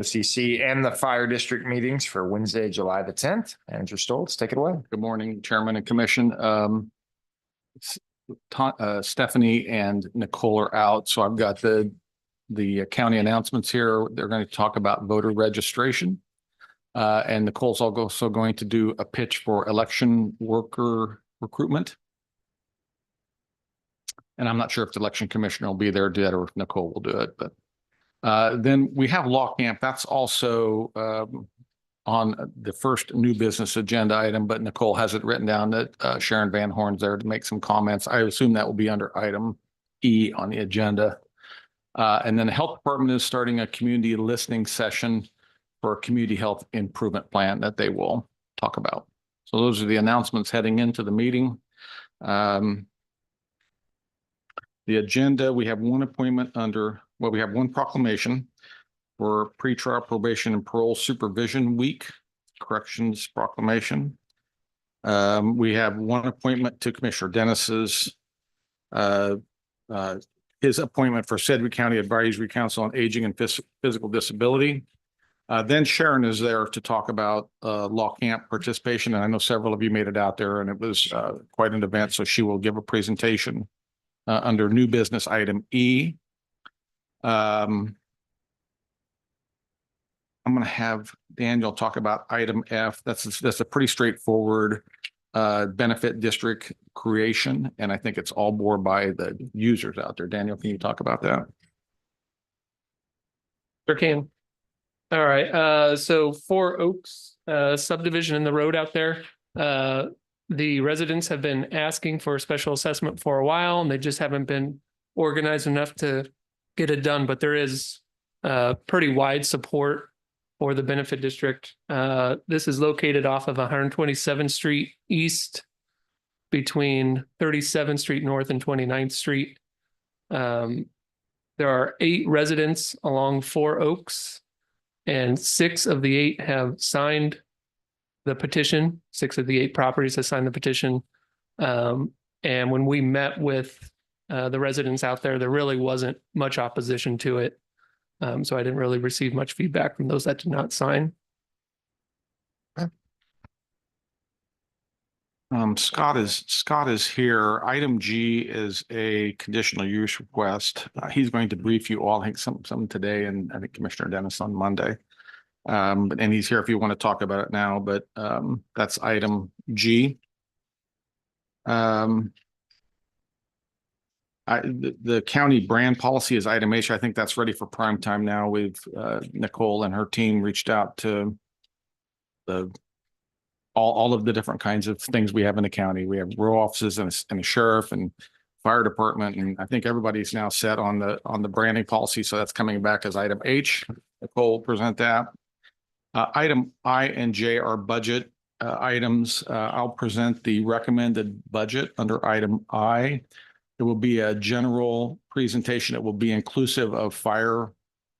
the CC and the fire district meetings for Wednesday, July the 10th. Manager Stoltz, take it away. Good morning, Chairman and Commission. Stephanie and Nicole are out, so I've got the county announcements here. They're going to talk about voter registration. And Nicole's also going to do a pitch for election worker recruitment. And I'm not sure if the election commissioner will be there yet or if Nicole will do it, but then we have law camp. That's also on the first new business agenda item, but Nicole has it written down that Sharon Van Horn's there to make some comments. I assume that will be under item E on the agenda. And then the health department is starting a community listening session for a community health improvement plan that they will talk about. So those are the announcements heading into the meeting. The agenda, we have one appointment we have one proclamation for pretrial probation and parole supervision week, corrections proclamation. We have one appointment to Commissioner Dennis's, his appointment for Sedgwick County Advisory Council on Aging and Physical Disability. Then Sharon is there to talk about law camp participation. And I know several of you made it out there and it was quite an event. So she will give a presentation under new business item E. I'm going to have Daniel talk about item F. That's a pretty straightforward benefit district creation. And I think it's all borne by the users out there. Daniel, can you talk about that? Sure can. All right. So Four Oaks subdivision in the road out there. The residents have been asking for a special assessment for a while, and they just haven't been organized enough to get it done. But there is pretty wide support for the benefit district. This is located off of 127th Street East between 37th Street North and 29th Street. There are 8 residents along Four Oaks, and 6 of the 8 have signed the petition. 6 of the 8 properties have signed the petition. And when we met with the residents out there, there really wasn't much opposition to it. So I didn't really receive much feedback from those that did not sign. Scott is here. Item G is a conditional use request. He's going to brief you all, I think some today, and I think Commissioner Dennis on Monday. And he's here if you want to talk about it now, but that's item G. The county brand policy is item H. I think that's ready for prime time now. We've Nicole and her team reached out to all of the different kinds of things we have in the county. We have rural offices and a sheriff and fire department, and I think everybody's now set on the branding policy. So that's coming back as item H. Nicole will present that. Item I and J are budget items. I'll present the recommended budget under item I. It will be a general presentation. It will be inclusive of fire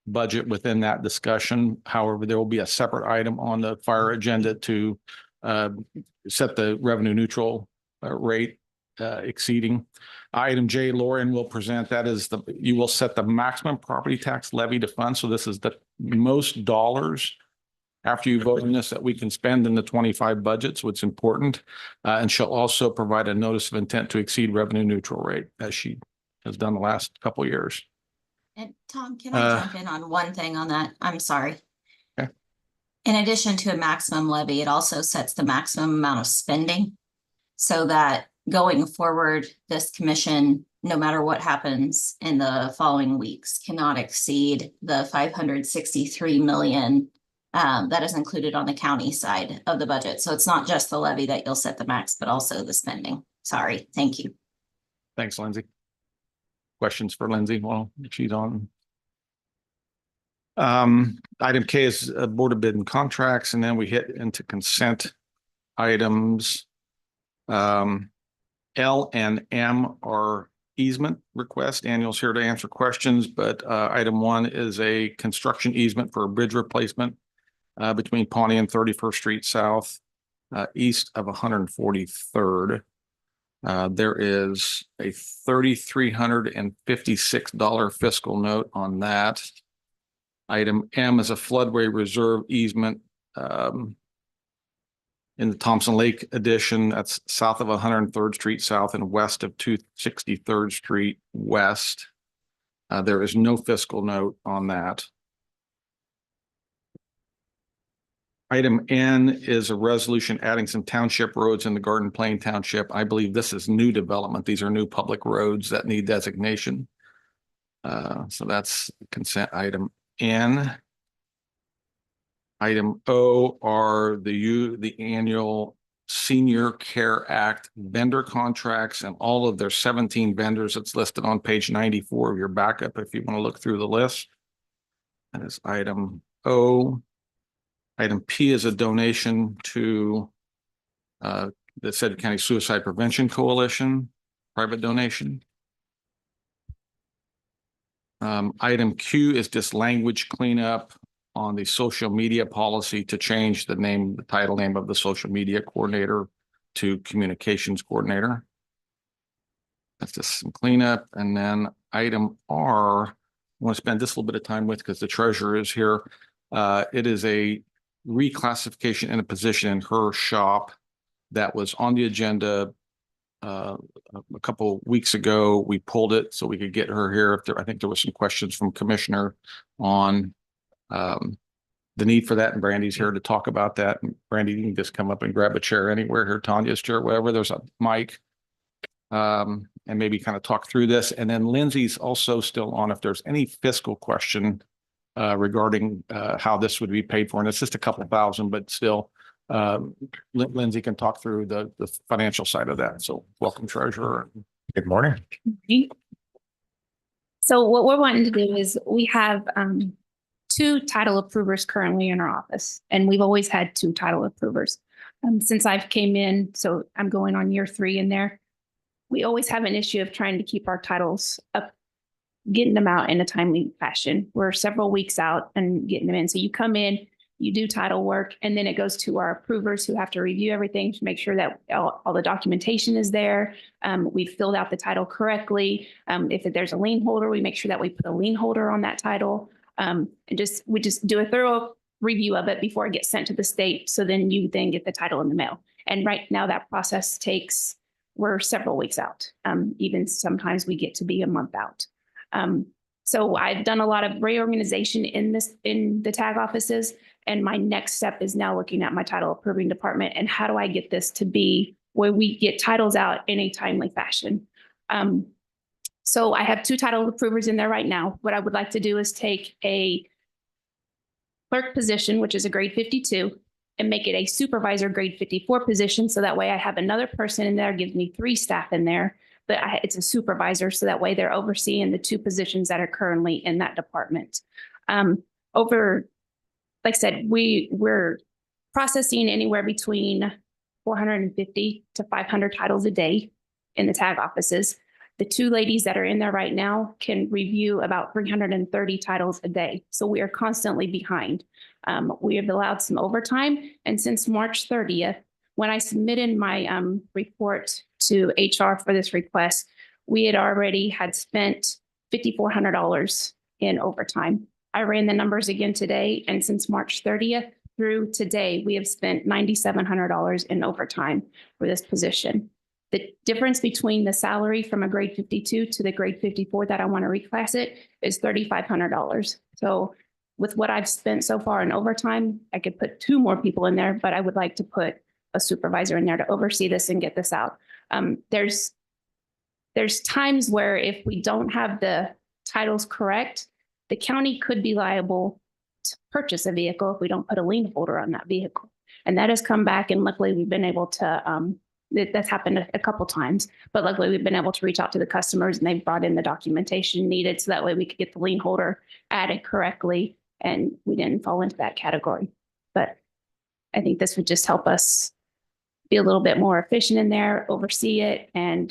budget within that discussion. However, there will be a separate item on the fire agenda to set the revenue neutral rate exceeding. Item J, Lauren will present. That is you will set the maximum property tax levy to fund. So this is the most dollars after you vote on this that we can spend in the 25 budgets, what's important. And she'll also provide a notice of intent to exceed revenue neutral rate, as she has done the last couple of years. And Tom, can I jump in on one thing on that? I'm sorry. Okay. In addition to a maximum levy, it also sets the maximum amount of spending so that going forward, this commission, no matter what happens in the following weeks, cannot exceed the 563 million that is included on the county side of the budget. So it's not just the levy that you'll set the max, but also the spending. Sorry. Thank you. Thanks, Lindsay. Questions for Lindsay while she's on? Item K is Board of Bid and Contracts, and then we hit into consent items. L and M are easement request. Daniel's here to answer questions, but item 1 is a construction easement for a bridge replacement between Pawnee and 31st Street South, east of 143rd. There is a $3,356 fiscal note on that. Item M is a floodway reserve easement in the Thompson Lake addition. That's south of 103rd Street South and west of 263rd Street West. There is no fiscal note on that. Item N is a resolution adding some township roads in the Garden Plain Township. I believe this is new development. These are new public roads that need designation. So that's consent item N. Item O are the annual Senior Care Act vendor contracts and all of their 17 vendors. It's listed on page 94 of your backup if you want to look through the list. That is item O. Item P is a donation to the Sedgwick County Suicide Prevention Coalition, private donation. Item Q is just language cleanup on the social media policy to change the name, the title name of the social media coordinator to communications coordinator. That's just some cleanup. And then item R, I want to spend this little bit of time with because the treasurer is here. It is a reclassification in a position in her shop that was on the agenda a couple weeks ago. We pulled it so we could get her here. If there, I think there was some questions from Commissioner on the need for that, and Brandy's here to talk about that. And Brandy, you can just come up and grab a chair anywhere here, Tanya's chair, wherever. There's a mic, and maybe kind of talk through this. And then Lindsay's also still on if there's any fiscal question regarding how this would be paid for. And it's just a couple thousand, but still, Lindsay can talk through the financial side of that. So welcome, Treasurer. Good morning. So what we're wanting to do is we have 2 title approvers currently in our office, and we've always had 2 title approvers since I've came in. So I'm going on year 3 in there. We always have an issue of trying to keep our titles up, getting them out in a timely fashion. We're several weeks out and getting them in. So you come in, you do title work, and then it goes to our approvers who have to review everything to make sure that all the documentation is there. We've filled out the title correctly. If there's a lien holder, we make sure that we put a lien holder on that title. And we just do a thorough review of it before it gets sent to the state. So then you then get the title in the mail. And right now that process we're several weeks out. Even sometimes we get to be a month out. So I've done a lot of reorganization in the tag offices. And my next step is now looking at my title approving department and how do I get this to be where we get titles out in a timely fashion. So I have 2 title approvers in there right now. What I would like to do is take a clerk position, which is a grade 52, and make it a supervisor grade 54 position. So that way I have another person in there, gives me 3 staff in there, but it's a supervisor. So that way they're overseeing the 2 positions that are currently in that department. Like I said, we're processing anywhere between 450 to 500 titles a day in the tag offices. The 2 ladies that are in there right now can review about 330 titles a day. So we are constantly behind. We have allowed some overtime. And since March 30th, when I submitted my report to HR for this request, we had already spent $5,400 in overtime. I ran the numbers again today, and since March 30th through today, we have spent $9,700 in overtime for this position. The difference between the salary from a grade 52 to the grade 54 that I want to reclass it is $3,500. So with what I've spent so far in overtime, I could put 2 more people in there, but I would like to put a supervisor in there to oversee this and get this out. There's times where if we don't have the titles correct, the county could be liable to purchase a vehicle if we don't put a lien holder on that vehicle. And that has come back, and luckily we've been able to, that's happened a couple times, but luckily we've been able to reach out to the customers and they've brought in the documentation needed so that way we could get the lien holder added correctly and we didn't fall into that category. But I think this would just help us be a little bit more efficient in there, oversee it, and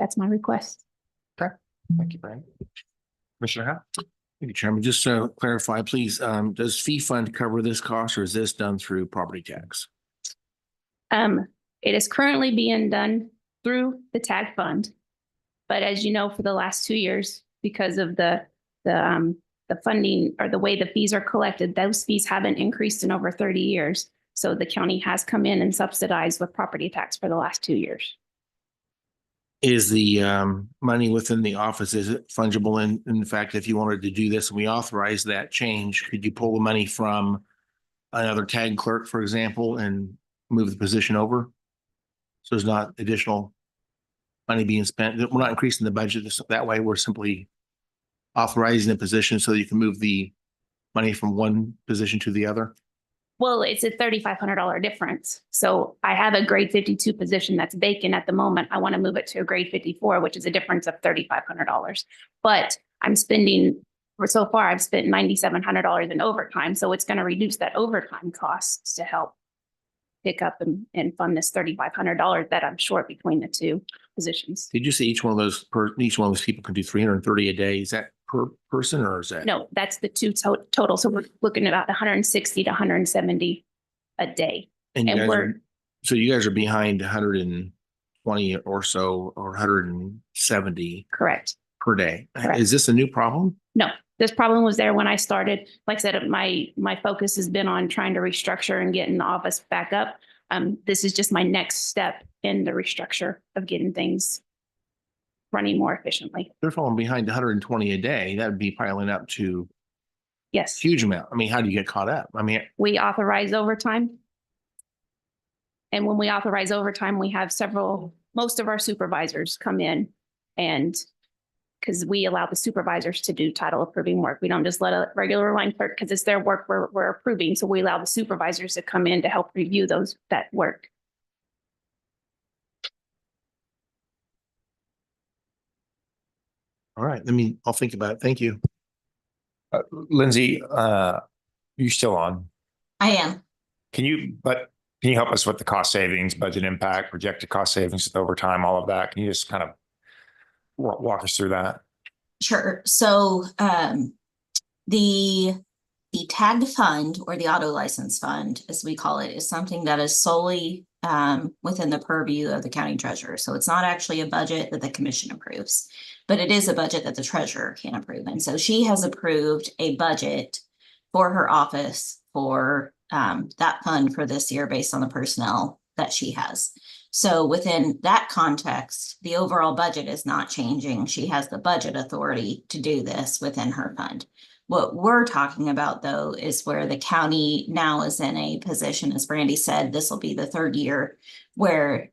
that's my request. Okay, thank you, Brandon. Commissioner Howell? Thank you, Chairman. Just to clarify, please, does fee fund cover this cost or is this done through property tax? It is currently being done through the tag fund. But as you know, for the last 2 years, because of the the funding or the way the fees are collected, those fees haven't increased in over 30 years. So the county has come in and subsidized with property tax for the last 2 years. Is the money within the office, is it fungible? In fact, if you wanted to do this and we authorize that change, could you pull the money from another tag clerk, for example, and move the position over? So there's not additional money being spent. We're not increasing the budget that way. We're simply authorizing the position so you can move the money from one position to the other. Well, it's a $3,500 difference. So I have a grade 52 position that's vacant at the moment. I want to move it to a grade 54, which is a difference of $3,500. But I'm spending, so far I've spent $9,700 in overtime. So it's going to reduce that overtime costs to help pick up and fund this $3,500 that I'm short between the two positions. Did you say each one of those people can do 330 a day? Is that per person or is that? No, that's the two total. So we're looking at about 160 to 170 a day. And you and guys we're- are, so you guys are behind 120 or so, or 170 Correct. per day. Correct. Is this a new problem? No, this problem was there when I started. Like I said, my focus has been on trying to restructure and getting the office back up. This is just my next step in the restructure of getting things running more efficiently. They're falling behind 120 a day. That would be piling up to a Yes, huge amount. I mean, how do you get caught up? I mean, we authorize overtime. And when we authorize overtime, we have most of our supervisors come in and because we allow the supervisors to do title approving work. We don't just let a regular line clerk because it's their work we're approving. So we allow the supervisors to come in to help review that work. all right, I'll think about it. Thank you. Lindsay, you still on? I am. Can you help us with the cost savings, budget impact, projected cost savings with overtime, all of that? Can you just kind of walk us through that? Sure. So the tagged fund or the auto license fund, as we call it, is something that is solely within the purview of the county treasurer. So it's not actually a budget that the commission approves, but it is a budget that the treasurer can approve. And so she has approved a budget for her office for that fund for this year based on the personnel that she has. So within that context, the overall budget is not changing. She has the budget authority to do this within her fund. What we're talking about, though, is where the county now is in a position, as Brandy said, this will be the third year where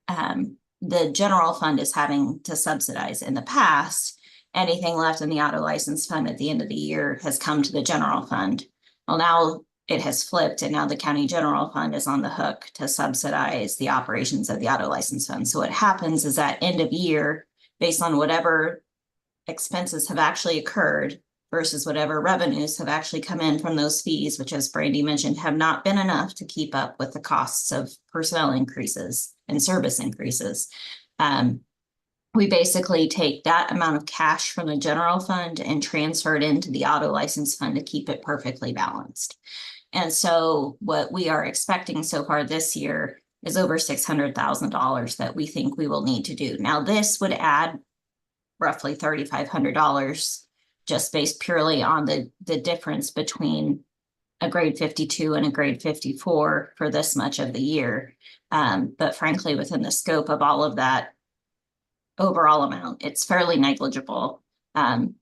the general fund is having to subsidize. In the past, anything left in the auto license fund at the end of the year has come to the general fund. Well, now it has flipped and now the county general fund is on the hook to subsidize the operations of the auto license fund. So what happens is at end of year, based on whatever expenses have actually occurred versus whatever revenues have actually come in from those fees, which as Brandy mentioned, have not been enough to keep up with the costs of personnel increases and service increases. We basically take that amount of cash from the general fund and transfer it into the auto license fund to keep it perfectly balanced. And so what we are expecting so far this year is over $600,000 that we think we will need to do. Now, this would add roughly $3,500 just based purely on the difference between a grade 52 and a grade 54 for this much of the year. But frankly, within the scope of all of that overall amount, it's fairly negligible.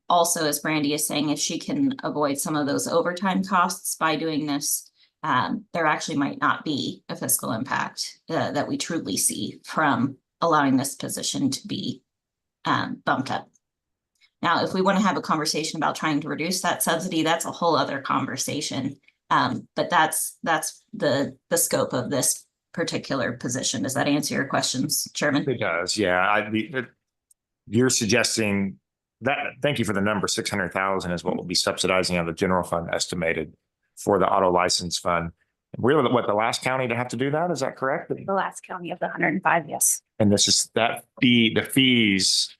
Also, as Brandy is saying, if she can avoid some of those overtime costs by doing this, there actually might not be a fiscal impact that we truly see from allowing this position to be bumped up. Now, if we want to have a conversation about trying to reduce that subsidy, that's a whole other conversation. But that's the scope of this particular position. Does that answer your questions, Chairman? It does, yeah. You're suggesting that, thank you for the number, 600,000 is what will be subsidizing out of the general fund estimated for the auto license fund. We're the last county to have to do that, is that correct? The last county of the 105, yes. And this is the fees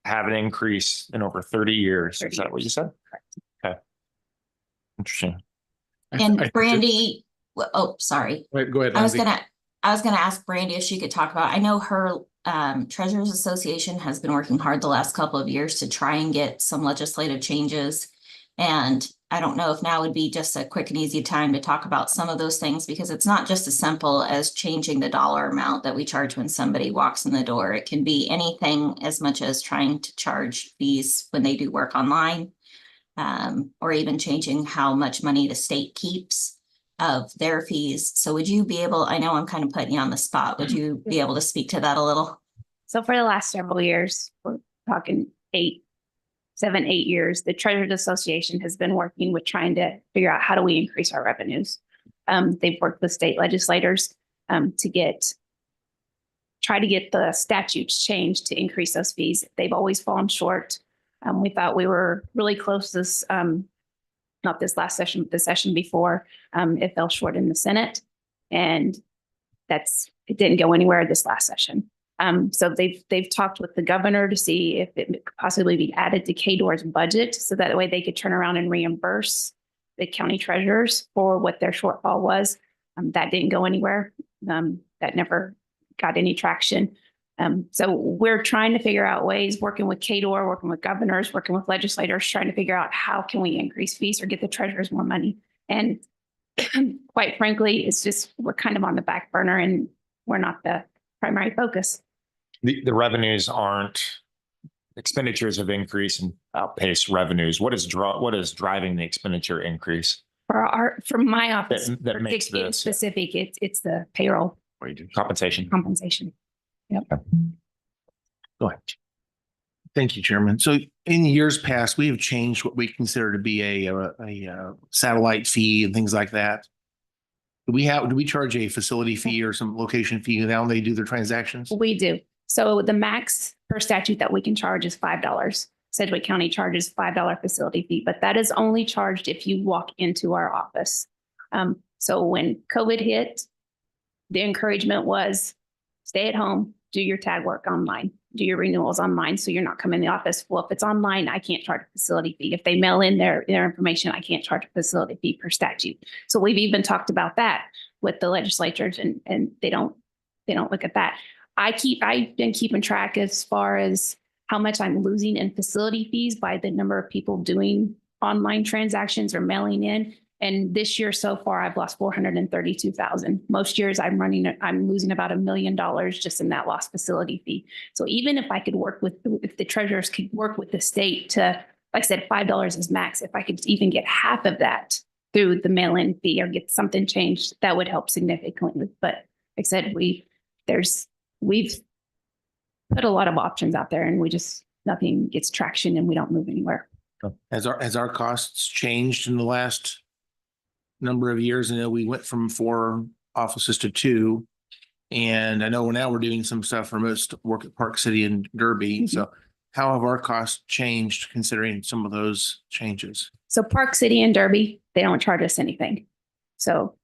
haven't increased in over 30 years. 30 Is that what you years. said? Okay. Interesting. And Brandy, oh, sorry. Wait, go ahead, I was Lindsay. gonna ask Brandy if she could talk about, I know her Treasurers Association has been working hard the last couple of years to try and get some legislative changes And I don't know if now would be just a quick and easy time to talk about some of those things, because it's not just as simple as changing the dollar amount that we charge when somebody walks in the door. It can be anything as much as trying to charge fees when they do work online, or even changing how much money the state keeps of their fees. So would you be able, I know I'm kind of putting you on the spot, would you be able to speak to that a little? So for the last several years, we're talking 7, 8 years, the Treasurers Association has been working with trying to figure out how do we increase our revenues. They've worked with state legislators to try to get the statutes changed to increase those fees. They've always fallen short. We thought we were really close this, not this last session, but the session before. It fell short in the Senate, and it didn't go anywhere this last session. So they've talked with the governor to see if it could possibly be added to KDOR's budget, so that way they could turn around and reimburse the county treasurers for what their shortfall was. That didn't go anywhere. That never got any traction. So we're trying to figure out ways, working with KDOR, working with governors, working with legislators, trying to figure out how can we increase fees or get the treasurers more money. And quite frankly, it's just, we're kind of on the back burner and we're not the primary focus. The revenues expenditures have increased and outpaced revenues. What is driving the expenditure increase? For my office, That makes in specific, it's the payroll compensation. Yep. Go ahead. Thank you, Chairman. So in years past, we have changed what we consider to be a satellite fee and things like that. Do we charge a facility fee or some location fee now when they do their transactions? We do. So the max per statute that we can charge is $5. Sedgwick County charges $5 facility fee, but that is only charged if you walk into our office. So when COVID hit, the encouragement was stay at home, do your tag work online, do your renewals online, so you're not coming in the office. Well, if it's online, I can't charge a facility fee. If they mail in their information, I can't charge a facility fee per statute. So we've even talked about that with the legislatures, and they don't look at that. I've been keeping track as far as how much I'm losing in facility fees by the number of people doing online transactions or mailing in. And this year so far, I've lost $432,000. Most years I'm losing about $1 million just in that lost facility fee. So even if if the treasurers could work with the state to, like I said, $5 is max. If I could even get half of that through the mail-in fee or get something changed, that would help significantly. But like I said, we've put a lot of options out there, and nothing gets traction, and we don't move anywhere. Has our costs changed in the last number of years? I know we went from 4 offices to 2, and I know now we're doing some stuff remote work at Park City and Derby. Mm-hmm. So how have our costs changed considering some of those changes? So Park City and Derby, they don't charge us anything. So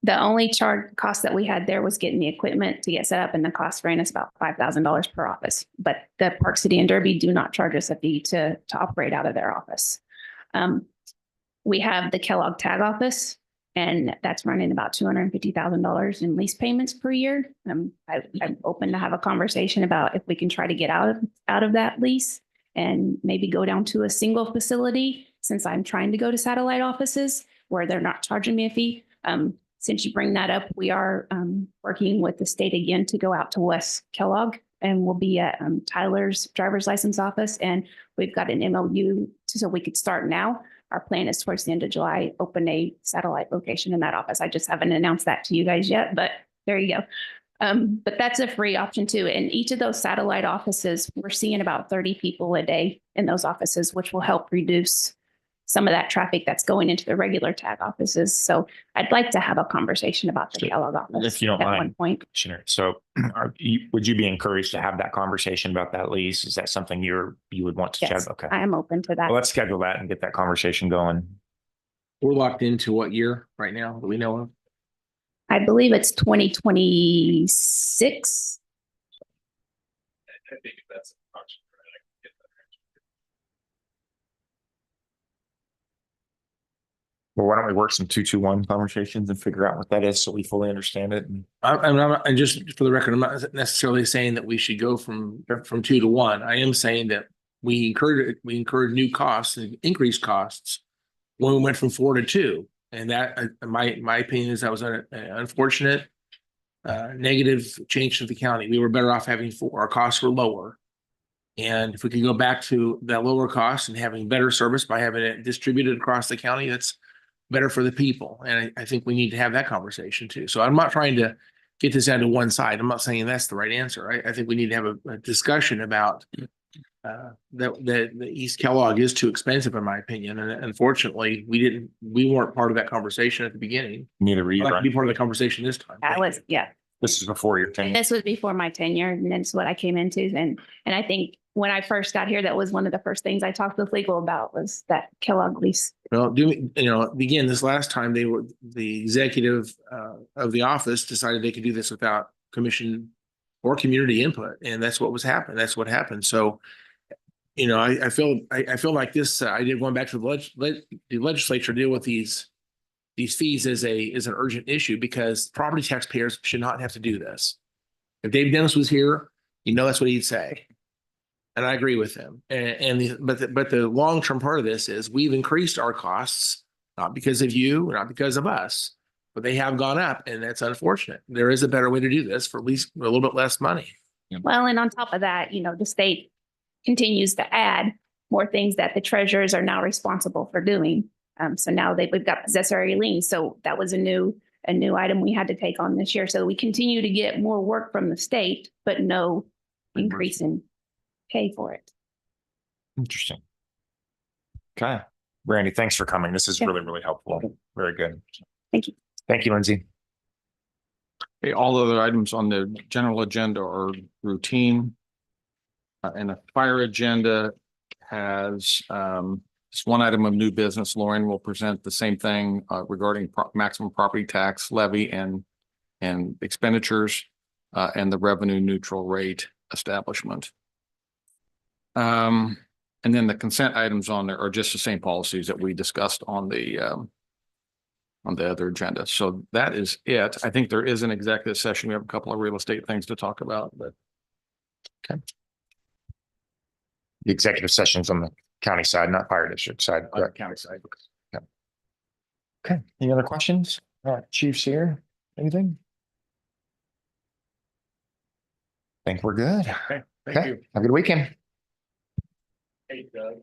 the only cost that we had there was getting the equipment to get set up, and the cost ran us about $5,000 per office. But the Park City and Derby do not charge us a fee to operate out of their office. We have the Kellogg Tag office, and that's running about $250,000 in lease payments per year. I'm open to have a conversation about if we can try to get out of that lease and maybe go down to a single facility, since I'm trying to go to satellite offices where they're not charging me a fee. Since you bring that up, we are working with the state again to go out to West Kellogg, and we'll be at Tyler's driver's license office. And we've got an MOU so we could start now. Our plan is towards the end of July, open a satellite location in that office. I just haven't announced that to you guys yet, but there you go. But that's a free option too. And each of those satellite offices, we're seeing about 30 people a day in those offices, which will help reduce some of that traffic that's going into the regular tag offices. So I'd like to have a conversation about the Kellogg office. If you don't at mind, one point. Commissioner. So would you be encouraged to have that conversation about that lease? Is that something you would want to Yes, chat? Okay. I am open to that. Well, let's schedule that and get that conversation going. We're locked into what year right now that we know of? I believe it's 2026. I think that's an option. Well, why don't we work some 221 conversations and figure out what that is so we fully understand it? And And just for the record, I'm not necessarily saying that we should go from 2 to 1. I am saying that we incurred new costs and increased costs when we went from 4 to 2. And that, my opinion is that was an unfortunate, negative change to the county. We were better off having 4. Our costs were lower. And if we could go back to that lower cost and having better service by having it distributed across the county, that's better for the people. And I think we need to have that conversation too. So I'm not trying to get this down to one side. I'm not saying that's the right answer. I think we need to have a discussion about that the East Kellogg is too expensive, in my opinion. And unfortunately, we weren't part of that conversation at the beginning. Neither were I'd you, like to be Brian. part of the conversation this time. That was, yeah. This is before your tenure. This was before my tenure, and that's what I came into. And I think when I first got here, that was one of the first things I talked with legal about was that Kellogg lease. Well, again, this last time the executive of the office decided they could do this without commission or community input. And that's what was happening. That's what happened. So, I feel like this idea of going back to the legislature deal with these fees is an urgent issue because property taxpayers should not have to do this. If Dave Dennis was here, that's what he'd say. And I agree with him. But the long-term part of this is we've increased our costs, not because of you, not because of us, but they have gone up, and that's unfortunate. There is a better way to do this for at least a little bit less money. Well, and on top of that, the state continues to add more things that the treasurers are now responsible for doing. So now we've got possessory liens. So that was a new item we had to take on this year. So we continue to get more work from the state, but no increase in pay for it. Interesting. Okay. Randy, thanks for coming. This is Yeah. really, really helpful. Very good. Thank you. Thank you, Lindsay. Okay, all other items on the general agenda are routine. And the fire agenda has just one item of new business. Lauren will present the same thing regarding maximum property tax levy and expenditures and the revenue neutral rate establishment. And then the consent items on there are just the same policies that we discussed on the other agenda. So that is it. I think there is an executive session. We have a couple of real estate things to talk about, but. Okay. The executive sessions on the county side, not fire district side. On the county side. Okay. Any other questions? All right, Chief's here. Anything? Think we're good. Okay, thank Okay. you. Have a good weekend. Hey, Doug.